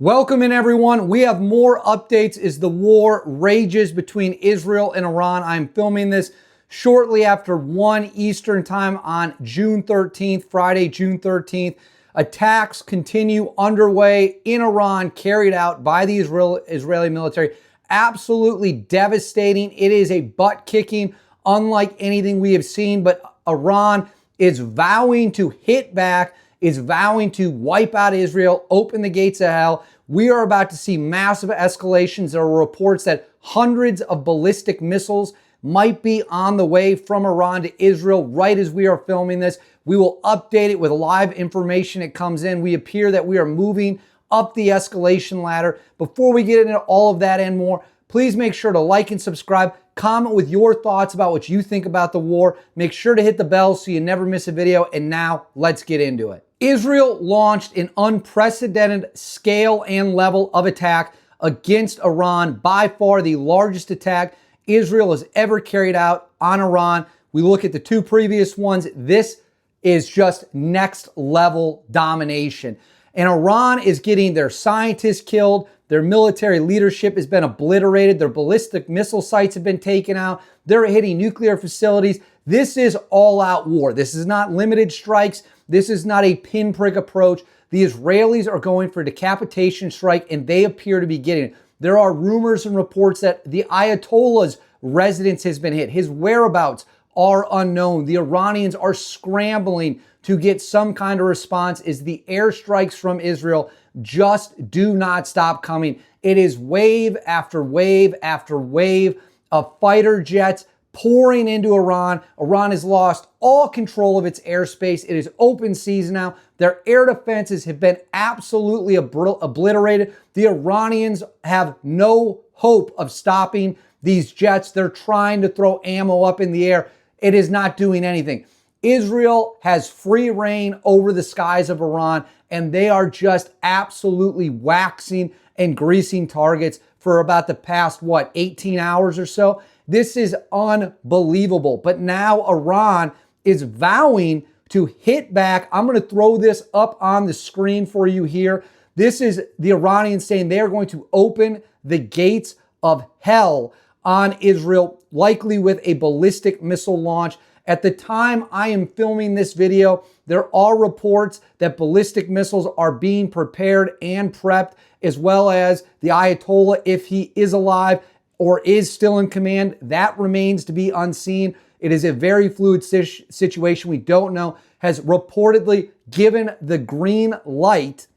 Welcome in, everyone. We have more updates as the war rages between Israel and Iran. I'm filming this shortly after 1 Eastern time on June 13th, Friday, June 13th. Attacks continue underway in Iran, carried out by the Israeli military. Absolutely devastating. It is a butt kicking, unlike anything we have seen, but Iran is vowing to hit back, is vowing to wipe out Israel, open the gates of hell. We are about to see massive escalations. There are reports that hundreds of ballistic missiles might be on the way from Iran to Israel right as we are filming this. We will update it with live information that comes in. We appear that we are moving up the escalation ladder. Before we get into all of that and more, please make sure to like and subscribe. Comment with your thoughts about what you think about the war. Make sure to hit the bell so you never miss a video. And now let's get into it. Israel launched an unprecedented scale and level of attack against Iran, by far the largest attack Israel has ever carried out on Iran. We look at the two previous ones. This is just next level domination. And Iran is getting their scientists killed. Their military leadership has been obliterated. Their ballistic missile sites have been taken out. They're hitting nuclear facilities. This is all-out war. This is not limited strikes. This is not a pinprick approach. The Israelis are going for a decapitation strike, and they appear to be getting it. There are rumors and reports that the Ayatollah's residence has been hit. His whereabouts are unknown. The Iranians are scrambling to get some kind of response as the airstrikes from Israel just do not stop coming. It is wave after wave after wave of fighter jets pouring into Iran. Iran has lost all control of its airspace. It is open season now. Their air defenses have been absolutely obliterated. The Iranians have no hope of stopping these jets. They're trying to throw ammo up in the air. It is not doing anything. Israel has free reign over the skies of Iran, and they are just absolutely waxing and greasing targets for about the past, 18 hours or so. This is unbelievable. But now Iran is vowing to hit back. I'm going to throw this up on the screen for you here. This is the Iranians saying they are going to open the gates of hell on Israel, likely with a ballistic missile launch. At the time I am filming this video, there are reports that ballistic missiles are being prepared and prepped, as well as the Ayatollah, if he is alive or is still in command, that remains to be unseen. It is a very fluid situation. We don't know. Has reportedly given the green light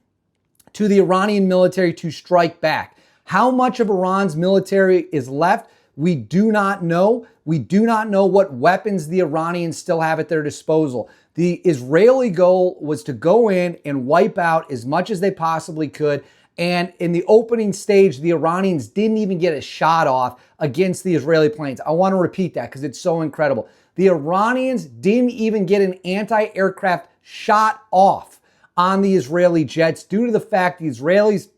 to the Iranian military to strike back. How much of Iran's military is left? We do not know. We do not know what weapons the Iranians still have at their disposal. The Israeli goal was to go in and wipe out as much as they possibly could. And in the opening stage, the Iranians didn't even get a shot off against the Israeli planes. I want to repeat that because it's so incredible. The Iranians didn't even get an anti-aircraft shot off on the Israeli jets due to the fact the Israelis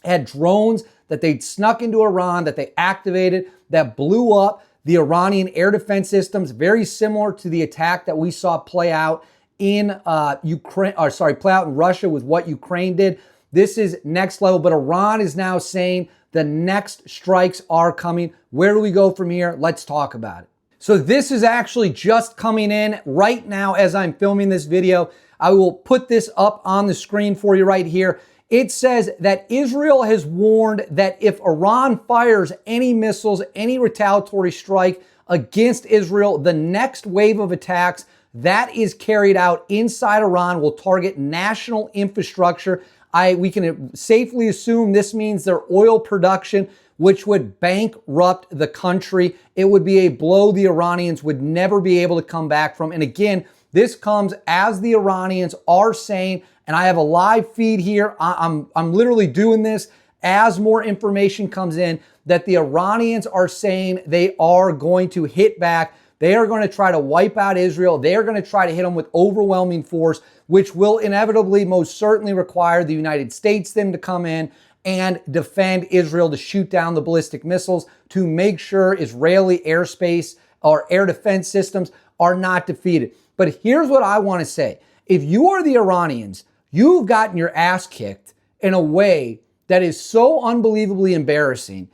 had drones that they'd snuck into Iran, that they activated, that blew up the Iranian air defense systems, very similar to the attack that we saw play out in Russia with what Ukraine did. This is next level, but Iran is now saying the next strikes are coming. Where do we go from here? Let's talk about it. So this is actually just coming in right now as I'm filming this video. I will put this up on the screen for you right here. It says that Israel has warned that if Iran fires any missiles, any retaliatory strike against Israel, the next wave of attacks that is carried out inside Iran will target national infrastructure. We can safely assume this means their oil production, which would bankrupt the country. It would be a blow the Iranians would never be able to come back from. And again, this comes as the Iranians are saying, and I have a live feed here. I'm literally doing this as more information comes in, that the Iranians are saying they are going to hit back. They are going to try to wipe out Israel. They are going to try to hit them with overwhelming force, which will inevitably, most certainly require the United States them to come in and defend Israel, to shoot down the ballistic missiles, to make sure Israeli airspace or air defense systems are not defeated. But here's what I want to say. If you are the Iranians, you've gotten your ass kicked in a way that is so unbelievably embarrassing.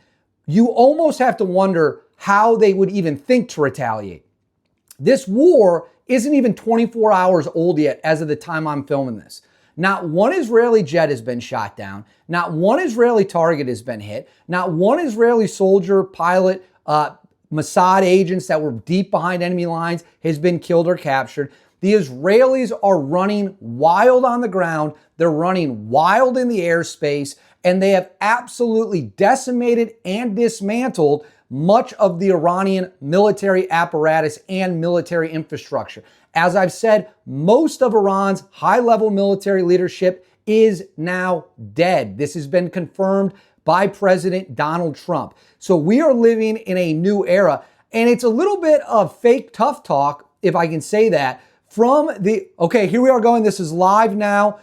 You almost have to wonder how they would even think to retaliate. This war isn't even 24 hours old yet as of the time I'm filming this. Not one Israeli jet has been shot down. Not one Israeli target has been hit. Not one Israeli soldier, pilot, Mossad agents that were deep behind enemy lines has been killed or captured. The Israelis are running wild on the ground. They're running wild in the airspace, and they have absolutely decimated and dismantled much of the Iranian military apparatus and military infrastructure. As I've said, most of Iran's high-level military leadership is now dead. This has been confirmed by President Donald Trump. So we are living in a new era, and it's a little bit of fake tough talk, if I can say that, from the, okay, here we are going, this is live now.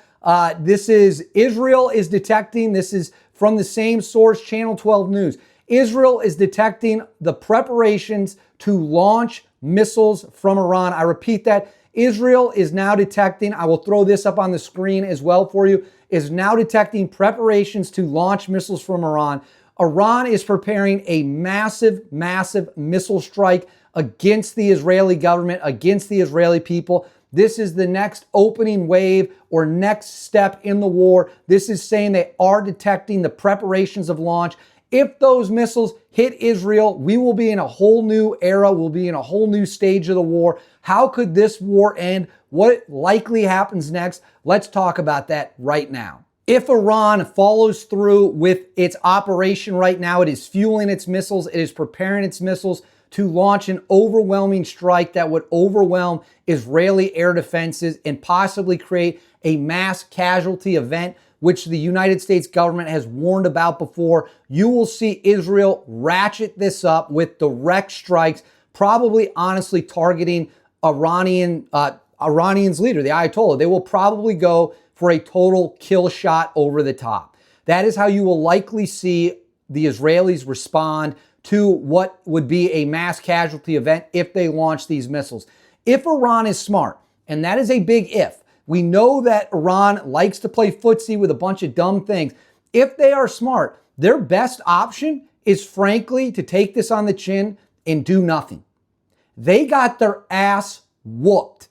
This is Israel is detecting, this is from the same source, Channel 12 News. Israel is detecting the preparations to launch missiles from Iran. I repeat that. Israel is now detecting, I will throw this up on the screen as well for you, is now detecting preparations to launch missiles from Iran. Iran is preparing a massive, massive missile strike against the Israeli government, against the Israeli people. This is the next opening wave or next step in the war. This is saying they are detecting the preparations of launch. If those missiles hit Israel, we will be in a whole new era. We'll be in a whole new stage of the war. How could this war end? What likely happens next? Let's talk about that right now. If Iran follows through with its operation right now, it is fueling its missiles, it is preparing its missiles to launch an overwhelming strike that would overwhelm Israeli air defenses and possibly create a mass casualty event, which the United States government has warned about before. You will see Israel ratchet this up with direct strikes, probably honestly targeting Iran's leader, the Ayatollah. They will probably go for a total kill shot over the top. That is how you will likely see the Israelis respond to what would be a mass casualty event if they launch these missiles. If Iran is smart, and that is a big if, we know that Iran likes to play footsie with a bunch of dumb things. If they are smart, their best option is frankly to take this on the chin and do nothing. They got their ass whooped,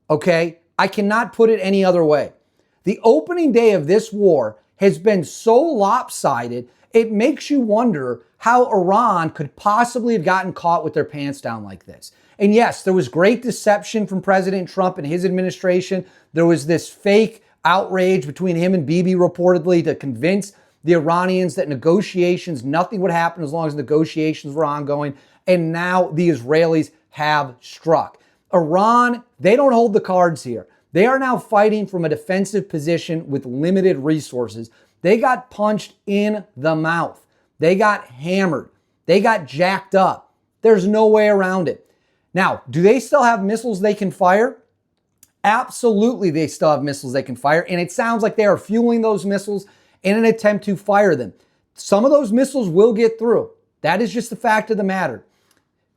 okay? I cannot put it any other way. The opening day of this war has been so lopsided, it makes you wonder how Iran could possibly have gotten caught with their pants down like this. And yes, there was great deception from President Trump and his administration. There was this fake outrage between him and Bibi reportedly to convince the Iranians that negotiations, nothing would happen as long as negotiations were ongoing. And now the Israelis have struck. Iran, they don't hold the cards here. They are now fighting from a defensive position with limited resources. They got punched in the mouth. They got hammered. They got jacked up. There's no way around it. Now, do they still have missiles they can fire? Absolutely, they still have missiles they can fire, and it sounds like they are fueling those missiles in an attempt to fire them. Some of those missiles will get through. That is just the fact of the matter.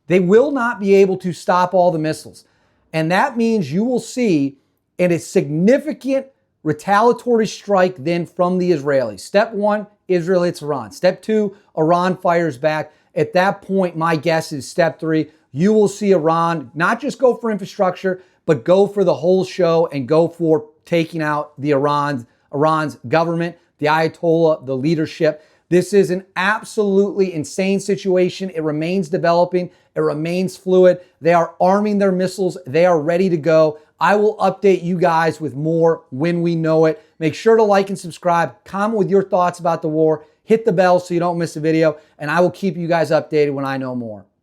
They will not be able to stop all the missiles. And that means you will see a significant retaliatory strike then from the Israelis. Step one, Israel hits Iran. Step two, Iran fires back. At that point, my guess is step three, you will see Iran not just go for infrastructure, but go for the whole show and go for taking out the Iran's government, the Ayatollah, the leadership. This is an absolutely insane situation. It remains developing. It remains fluid. They are arming their missiles. They are ready to go. I will update you guys with more when we know it. Make sure to like and subscribe. Comment with your thoughts about the war. Hit the bell so you don't miss a video. And I will keep you guys updated when I know more.